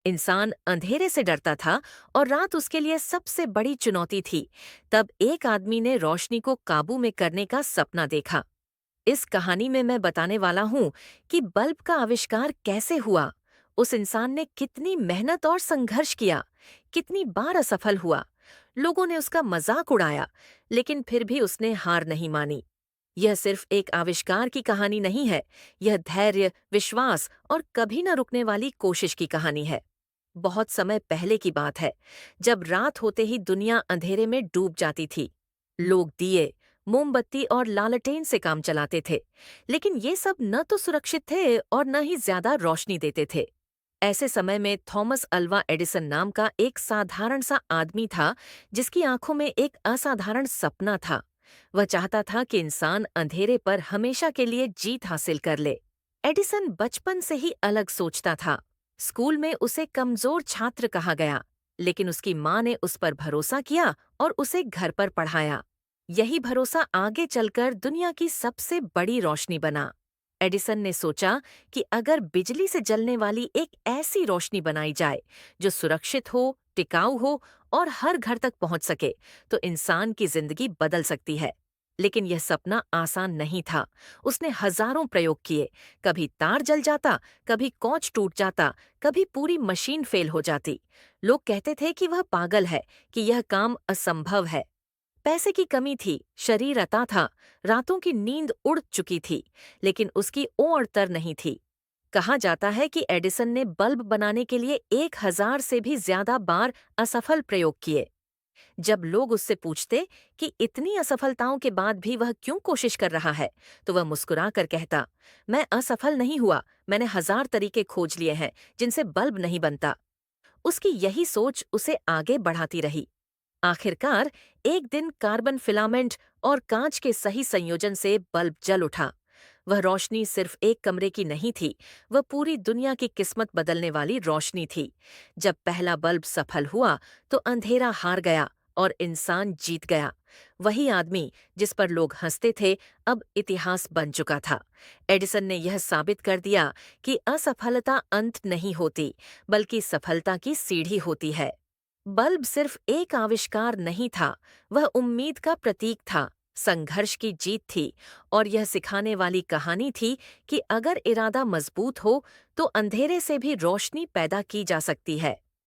इंसान अंधेरे से डरता था और रात उसके लिए सबसे बड़ी चुनौती थी। तब एक आदमी ने रोशनी को काबू में करने का सपना देखा। इस कहानी में मैं बताने वाला हूँ कि बल्ब का आविष्कार कैसे हुआ, उस इंसान ने कितनी मेहनत और संघर्ष किया, कितनी बार असफल हुआ, लोगों ने उसका मजाक उड़ाया, लेकिन फिर भी उसने हार नहीं मानी। यह सिर्फ एक आविष्कार की कहानी नहीं है, यह धैर्य, विश्वास और कभी न रुकने वाली कोशिश की कहानी है। बहुत समय पहले की बात है, जब रात होते ही दुनिया अंधेरे में डूब जाती थी। लोग दिए, मोमबत्ती और लालटेन से काम चलाते थे, लेकिन ये सब न तो सुरक्षित थे और न ही ज्यादा रोशनी देते थे। ऐसे समय में थॉमस अल्वा एडिसन नाम का एक साधारण सा आदमी था, जिसकी आंखों में एक असाधारण सपना था। वह चाहता था कि इंसान अंधेरे पर हमेशा के लिए जीत हासिल कर ले। एडिसन बचपन से ही अलग सोचता था। स्कूल में उसे कमजोर छात्र कहा गया, लेकिन उसकी माँ ने उस पर भरोसा किया और उसे घर पर पढ़ाया। यही भरोसा आगे चलकर दुनिया की सबसे बड़ी रोशनी बना। एडिसन ने सोचा कि अगर बिजली से जलने वाली एक ऐसी रोशनी बनाई जाए जो सुरक्षित हो, टिकाऊ हो और हर घर तक पहुंच सके, तो इंसान की जिंदगी बदल सकती है। लेकिन यह सपना आसान नहीं था। उसने हजारों प्रयोग किए। कभी तार जल जाता, कभी कॉच टूट जाता, कभी पूरी मशीन फेल हो जाती। लोग कहते थे कि वह पागल है, कि यह काम असंभव है। पैसे की कमी थी, शरीर अता था, रातों की नींद उड़ चुकी थी, लेकिन उसकी ओर तर नहीं थी। कहा जाता है कि एडिसन ने बल्ब बनाने के लिए 1000 से भी ज्यादा बार असफल प्रयोग किए। जब लोग उससे पूछते कि इतनी असफलताओं के बाद भी वह क्यों कोशिश कर रहा है, तो वह मुस्कुरा कर कहता, मैं असफल नहीं हुआ, मैंने 1000 तरीके खोज लिए हैं जिनसे बल्ब नहीं बनता। उसकी यही सोच उसे आगे बढ़ाती रही। आखिरकार एक दिन कार्बन फिलामेंट और कांच के सही संयोजन से बल्ब जल उठा। वह रोशनी सिर्फ एक कमरे की नहीं थी, वह पूरी दुनिया की किस्मत बदलने वाली रोशनी थी। जब पहला बल्ब सफल हुआ, तो अंधेरा हार गया और इंसान जीत गया। वही आदमी जिस पर लोग हंसते थे, अब इतिहास बन चुका था। एडिसन ने यह साबित कर दिया कि असफलता अंत नहीं होती, बल्कि सफलता की सीढ़ी होती है। बल्ब सिर्फ एक आविष्कार नहीं था, वह उम्मीद का प्रतीक था, संघर्ष की जीत थी और यह सिखाने वाली कहानी थी कि अगर इरादा मजबूत हो तो अंधेरे से भी रोशनी पैदा की जा सकती है।